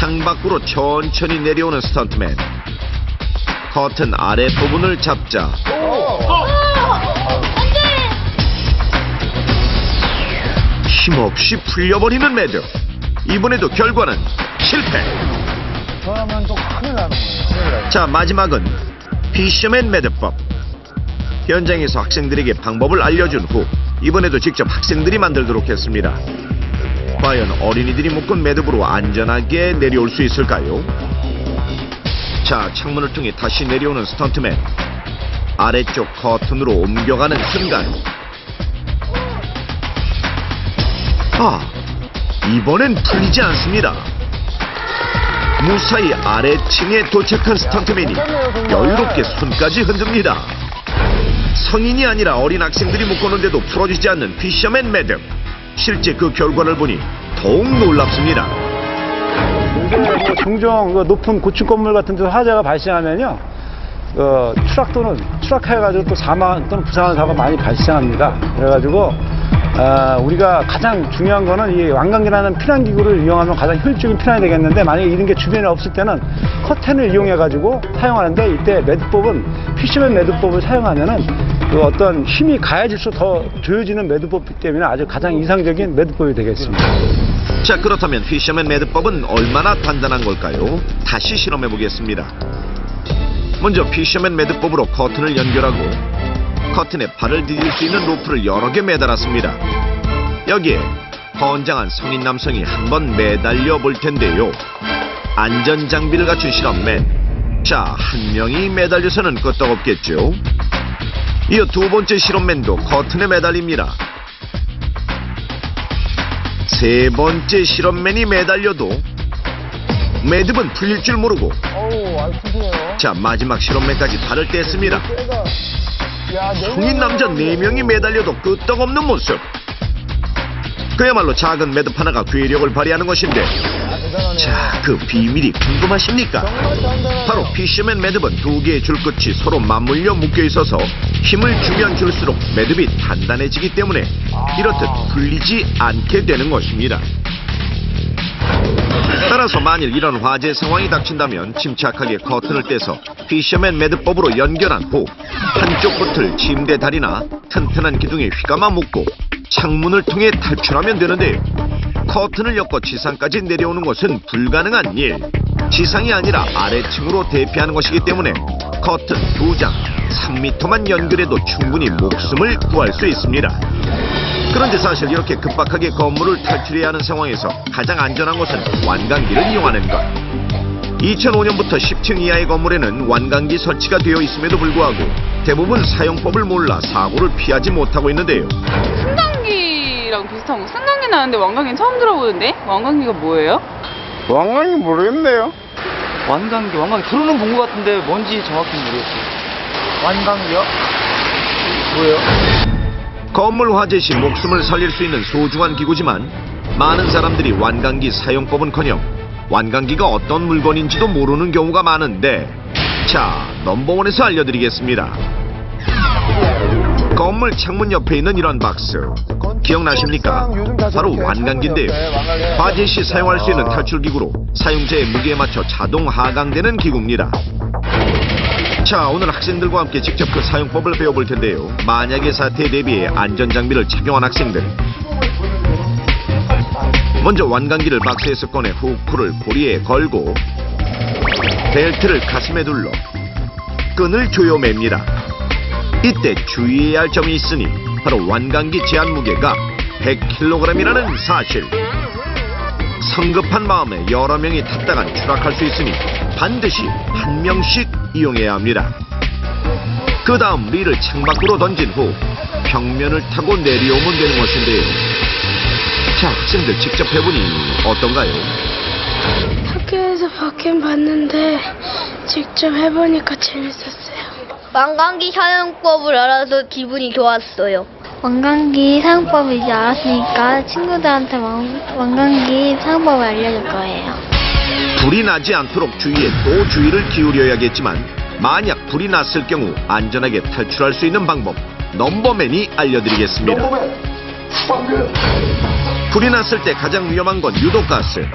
창밖으로 천천히 내려오는 스턴트맨. 커튼 아래 부분을 잡자 힘없이 풀려버리는 매듭. 이번에도 결과는 실패. 그러면 또 큰일 나는 거예요. 자, 마지막은 피셔맨 매듭법. 현장에서 학생들에게 방법을 알려준 후 이번에도 직접 학생들이 만들도록 했습니다. 과연 어린이들이 묶은 매듭으로 안전하게 내려올 수 있을까요? 자, 창문을 통해 다시 내려오는 스턴트맨. 아래쪽 커튼으로 옮겨가는 순간, 이번엔 풀리지 않습니다. 무사히 아래층에 도착한 스턴트맨이 여유롭게 손까지 흔듭니다. 성인이 아니라 어린 학생들이 묶었는데도 풀어지지 않는 피셔맨 매듭. 실제 그 결과를 보니 더욱 놀랍습니다. 이게 뭐 종종 그 높은 고층 건물 같은 데서 화재가 발생하면요, 추락해가지고 또 사망 또는 부상한 사고가 많이 발생합니다. 그래가지고 우리가 가장 중요한 거는 이 완강기라는 피난기구를 이용하면 가장 효율적인 피난이 되겠는데, 만약에 이런 게 주변에 없을 때는 커튼을 이용해가지고 사용하는데, 이때 매듭법은 피셔맨 매듭법을 사용하면은 그 어떤 힘이 가해질수록 더 조여지는 매듭법이기 때문에 아주 가장 이상적인 매듭법이 되겠습니다. 자, 그렇다면 피셔맨 매듭법은 얼마나 단단한 걸까요? 다시 실험해 보겠습니다. 먼저 피셔맨 매듭법으로 커튼을 연결하고 커튼에 발을 디딜 수 있는 로프를 여러 개 매달았습니다. 여기에 건장한 성인 남성이 한번 매달려 볼 텐데요. 안전 장비를 갖춘 실험맨. 자, 한 명이 매달려서는 끄떡없겠죠. 이어 두 번째 실험맨도 커튼에 매달립니다. 세 번째 실험맨이 매달려도 매듭은 풀릴 줄 모르고, 자, 마지막 실험맨까지 발을 뗐습니다. 성인 남자 4명이 매달려도 끄떡없는 모습. 그야말로 작은 매듭 하나가 괴력을 발휘하는 것인데, 자, 그 비밀이 궁금하십니까? 바로 피셔맨 매듭은 두 개의 줄끝이 서로 맞물려 묶여 있어서 힘을 주면 줄수록 매듭이 단단해지기 때문에 이렇듯 풀리지 않게 되는 것입니다. 따라서 만일 이런 화재 상황이 닥친다면 침착하게 커튼을 떼서 피셔맨 매듭법으로 연결한 후 한쪽 끝을 침대 다리나 튼튼한 기둥에 휘감아 묶고 창문을 통해 탈출하면 되는데요. 커튼을 엮고 지상까지 내려오는 것은 불가능한 일. 지상이 아니라 아래층으로 대피하는 것이기 때문에 커튼 2장 3m만 연결해도 충분히 목숨을 구할 수 있습니다. 그런데 사실 이렇게 급박하게 건물을 탈출해야 하는 상황에서 가장 안전한 것은 완강기를 이용하는 것. 2005년부터 10층 이하의 건물에는 완강기 설치가 되어 있음에도 불구하고 대부분 사용법을 몰라 사고를 피하지 못하고 있는데요. 승강기랑 비슷한 거. 승강기 나는데 완강기는 처음 들어보는데? 완강기가 뭐예요? 왕강이 모르겠네요. 완강기 들어는 본 것 같은데 뭔지 정확히 모르겠어요. 완강기요? 뭐예요? 건물 화재 시 목숨을 살릴 수 있는 소중한 기구지만 많은 사람들이 완강기 사용법은커녕 완강기가 어떤 물건인지도 모르는 경우가 많은데, 자, 넘버원에서 알려드리겠습니다. 건물 창문 옆에 있는 이런 박스 기억나십니까? 바로 완강기인데요. 화재 시 사용할 수 있는 탈출기구로 사용자의 무게에 맞춰 자동 하강되는 기구입니다. 자, 오늘 학생들과 함께 직접 그 사용법을 배워볼 텐데요. 만약의 사태에 대비해 안전장비를 착용한 학생들. 먼저 완강기를 박스에서 꺼내 후크를 고리에 걸고 벨트를 가슴에 둘러 끈을 조여 맵니다. 이때 주의해야 할 점이 있으니 바로 완강기 제한 무게가 100kg이라는 사실. 성급한 마음에 여러 명이 탔다간 추락할 수 있으니 반드시 한 명씩 이용해야 합니다. 그 다음 릴을 창밖으로 던진 후 벽면을 타고 내려오면 되는 것인데요. 자, 학생들 직접 해보니 어떤가요? 학교에서 받긴 봤는데 직접 해보니까 재밌었어요. 완강기 사용법을 알아서 기분이 좋았어요. 완강기 사용법을 이제 알았으니까 친구들한테 완강기 사용법을 알려줄 거예요. 불이 나지 않도록 주위에 또 주의를 기울여야겠지만 만약 불이 났을 경우 안전하게 탈출할 수 있는 방법 넘버맨이 알려드리겠습니다. 불이 났을 때 가장 위험한 건 유독가스.